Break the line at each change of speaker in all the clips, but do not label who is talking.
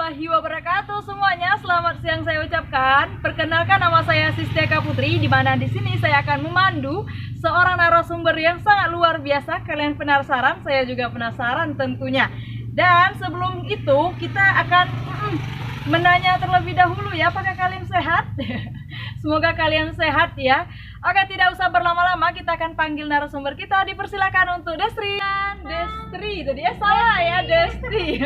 warahmatullahi wabarakatuh semuanya. Selamat siang saya ucapkan. Perkenalkan, nama saya Sistiaka Putri, di mana di sini saya akan memandu seorang narasumber yang sangat luar biasa. Kalian penasaran? Saya juga penasaran tentunya. Dan sebelum itu kita akan menanya terlebih dahulu ya, apakah kalian sehat? Semoga kalian sehat ya. Oke, tidak usah berlama-lama, kita akan panggil narasumber kita. Dipersilakan untuk Destri. Destri, tadi salah ya, Destri.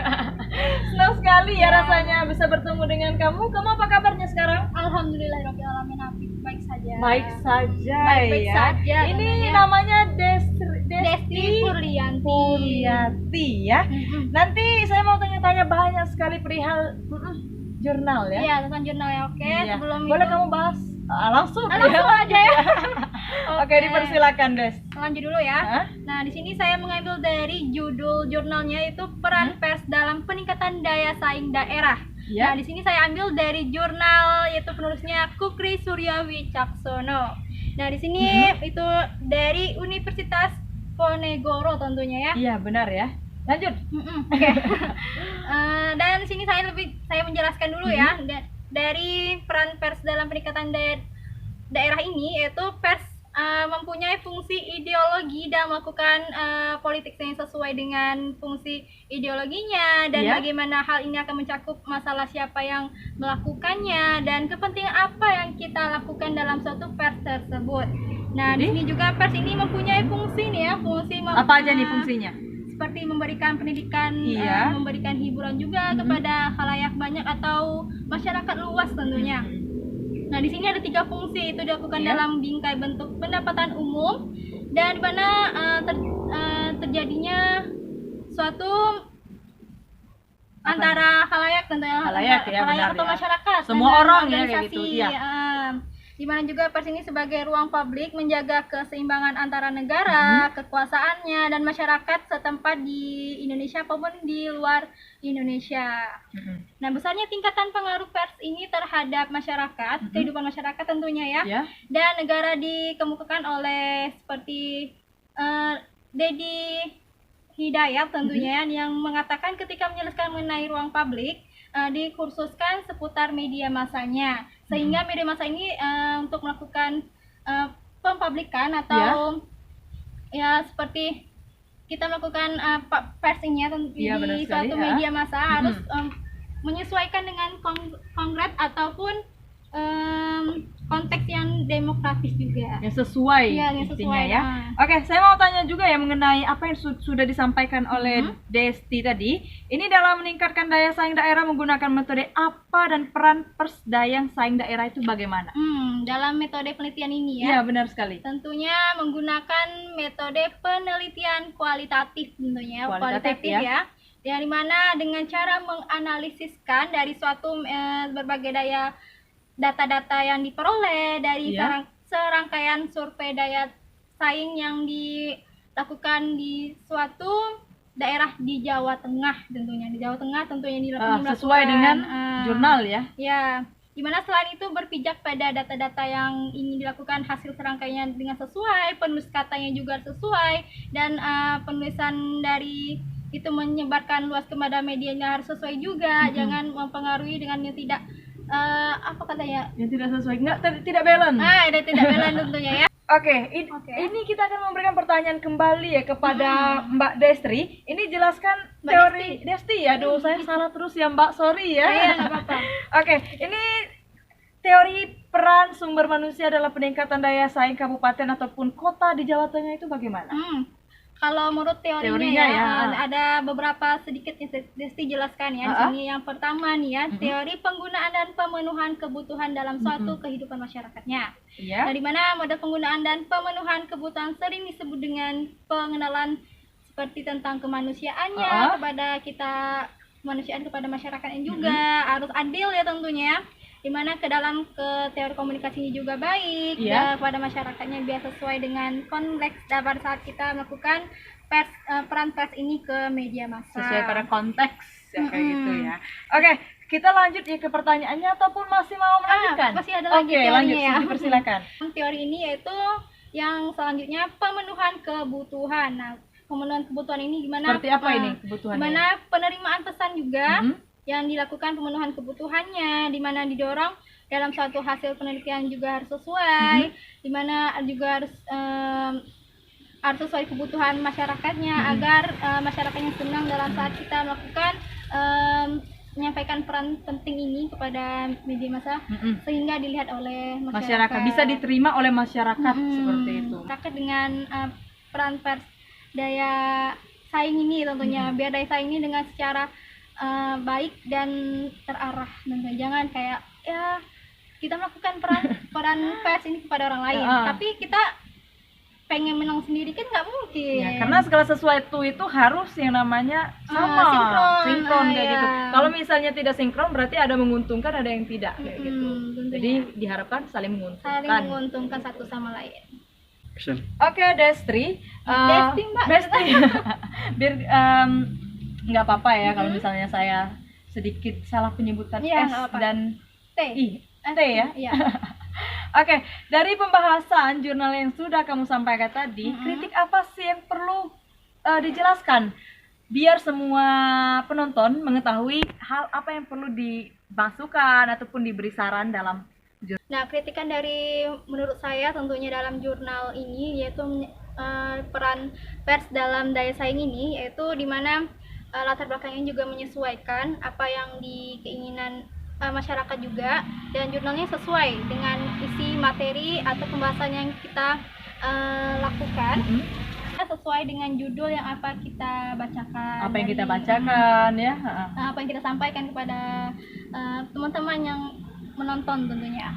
Senang sekali ya rasanya bisa bertemu dengan kamu. Kamu apa kabarnya sekarang?
Alhamdulillahirabbil alamin, baik saja.
Baik saja
Baik
ya.
saja,
Ini
namanya
namanya Desti
Purlianti
ya. Nanti saya mau tanya-tanya banyak sekali perihal jurnal ya.
Iya, tentang jurnal ya. Oke,
Iya.
sebelum
Boleh
itu
kamu bahas langsung
aja ya.
Oke, dipersilakan Des.
Lanjut dulu ya.
Hah?
Nah, di sini saya mengambil dari judul jurnalnya, itu peran pers dalam peningkatan daya saing daerah.
Ya.
Nah, di sini saya ambil dari jurnal, yaitu penulisnya Kukri Surya Wicaksono. Nah, di sini itu dari Universitas Ponegoro tentunya ya.
Iya, benar ya. Lanjut.
Oke. Dan di sini saya menjelaskan dulu ya, dari peran pers dalam peningkatan daerah ini, yaitu pers mempunyai fungsi ideologi dan melakukan politik yang sesuai dengan fungsi ideologinya, dan bagaimana hal ini akan mencakup masalah siapa yang melakukannya dan kepentingan apa yang kita lakukan dalam suatu pers tersebut. Nah, di sini juga pers ini mempunyai fungsi nih ya,
apa aja nih fungsinya?
Seperti memberikan pendidikan, memberikan hiburan juga kepada khalayak banyak atau masyarakat luas tentunya. Nah, di sini ada 3 fungsi, itu dilakukan dalam bingkai bentuk pendapatan umum, dan di mana terjadinya suatu antara khalayak tentunya,
khalayak
atau masyarakat,
semua orang ya kayak gitu.
Di mana juga pers ini sebagai ruang publik menjaga keseimbangan antara negara, kekuasaannya, dan masyarakat setempat di Indonesia maupun di luar Indonesia. Nah, besarnya tingkatan pengaruh pers ini terhadap masyarakat, kehidupan masyarakat tentunya ya, dan negara dikemukakan oleh seperti Dedi Hidayat tentunya, yang mengatakan ketika menjelaskan mengenai ruang publik, dikursuskan seputar media massanya, sehingga media massa ini untuk melakukan pempublikan atau ya seperti kita melakukan persingnya di suatu media massa harus menyesuaikan dengan kongres ataupun konteks yang demokratis juga.
Yang sesuai, intinya ya. Oke, saya mau tanya juga ya mengenai apa yang sudah disampaikan oleh Desti tadi. Ini dalam meningkatkan daya saing daerah menggunakan metode apa, dan peran pers daya saing daerah itu bagaimana?
Dalam metode penelitian ini ya.
Iya, benar sekali.
Tentunya menggunakan metode penelitian kualitatif tentunya, kualitatif ya. Yang dimana dengan cara menganalisiskan dari suatu berbagai data-data yang diperoleh dari serangkaian survei daya saing yang dilakukan di suatu daerah di Jawa Tengah tentunya. Di Jawa Tengah tentunya dilakukan
sesuai dengan jurnal ya.
Ya, dimana selain itu berpijak pada data-data yang ingin dilakukan, hasil serangkaiannya dengan sesuai, penulis katanya juga sesuai, dan penulisan dari itu menyebarkan luas kepada medianya harus sesuai juga, jangan mempengaruhi dengan yang tidak apa katanya?
Yang tidak sesuai, tidak balance.
Tidak balance tentunya ya.
Oke, ini kita akan memberikan pertanyaan kembali ya kepada Mbak Destri. Ini jelaskan Mbak teori Desti ya. Aduh, saya salah terus ya Mbak, sorry ya.
Iya, nggak apa-apa.
Oke, ini teori peran sumber manusia dalam peningkatan daya saing kabupaten ataupun kota di Jawa Tengah itu bagaimana?
Kalau menurut teorinya ya, ada beberapa sedikit yang Desti jelaskan ya. Di sini yang pertama nih ya, teori penggunaan dan pemenuhan kebutuhan dalam suatu kehidupan masyarakatnya. Nah, di mana model penggunaan dan pemenuhan kebutuhan sering disebut dengan pengenalan seperti tentang kemanusiaannya kepada kita, kemanusiaan kepada masyarakatnya juga harus adil ya tentunya. Dimana ke dalam teori komunikasinya juga baik kepada masyarakatnya, biar sesuai dengan konteks pada saat kita melakukan peran pers ini ke media massa.
Sesuai pada konteks ya, kayak gitu ya. Oke, kita lanjut ya ke pertanyaannya ataupun masih mau melanjutkan?
Masih ada lagi teorinya ya.
Dipersilakan.
Teori ini yaitu yang selanjutnya pemenuhan kebutuhan. Nah, pemenuhan kebutuhan ini gimana?
Seperti apa ini kebutuhannya?
Gimana penerimaan pesan juga yang dilakukan pemenuhan kebutuhannya, di mana didorong dalam suatu hasil penelitian juga harus sesuai, di mana juga harus sesuai kebutuhan masyarakatnya, agar masyarakatnya senang dalam saat kita melakukan menyampaikan peran penting ini kepada media massa, sehingga dilihat oleh masyarakat,
bisa diterima oleh masyarakat seperti itu.
Terkait dengan peran pers daya saing ini tentunya, biar daya saing ini dengan secara baik dan terarah, dan jangan kayak ya kita melakukan peran pers ini kepada orang lain, tapi kita pengen menang sendiri kan nggak mungkin.
Ya, karena segala sesuatu itu harus yang namanya sama, sinkron kayak gitu. Kalau misalnya tidak sinkron berarti ada menguntungkan, ada yang tidak kayak gitu. Jadi diharapkan saling menguntungkan.
Saling menguntungkan satu sama lain.
Oke, Destri.
Desti, Mbak.
Desti. Biar nggak apa-apa ya kalau misalnya saya sedikit salah penyebutan S dan
T.
T ya.
Iya.
Oke, dari pembahasan jurnal yang sudah kamu sampaikan tadi, kritik apa sih yang perlu dijelaskan biar semua penonton mengetahui hal apa yang perlu dimasukkan ataupun diberi saran dalam jurnal?
Nah, kritikan dari menurut saya tentunya dalam jurnal ini yaitu peran pers dalam daya saing ini, yaitu di mana latar belakangnya juga menyesuaikan apa yang keinginan masyarakat juga, dan jurnalnya sesuai dengan isi materi atau pembahasan yang kita lakukan, sesuai dengan judul yang apa kita bacakan,
apa yang kita bacakan ya,
apa yang kita sampaikan kepada teman-teman yang menonton tentunya.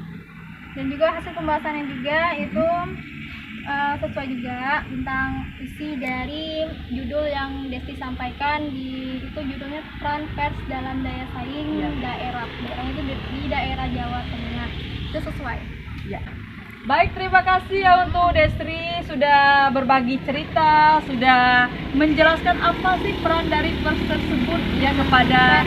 Dan juga hasil pembahasannya juga itu sesuai juga tentang isi dari judul yang Desti sampaikan, itu judulnya peran pers dalam daya saing daerahnya itu di daerah Jawa Tengah. Itu sesuai
ya. Baik, terima kasih ya untuk Destri sudah berbagi cerita, sudah menjelaskan apa sih peran dari pers tersebut ya kepada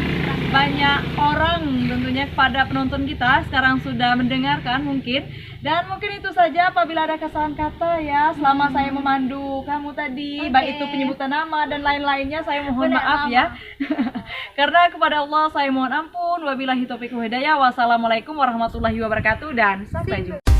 banyak orang, tentunya kepada penonton kita sekarang sudah mendengarkan mungkin. Dan mungkin itu saja, apabila ada kesalahan kata ya selama saya memandu kamu tadi, baik itu penyebutan nama dan lain-lainnya, saya mohon maaf ya. Karena kepada Allah saya mohon ampun. Wabillahi taufiq wal hidayah. Wassalamualaikum warahmatullahi wabarakatuh dan sampai jumpa.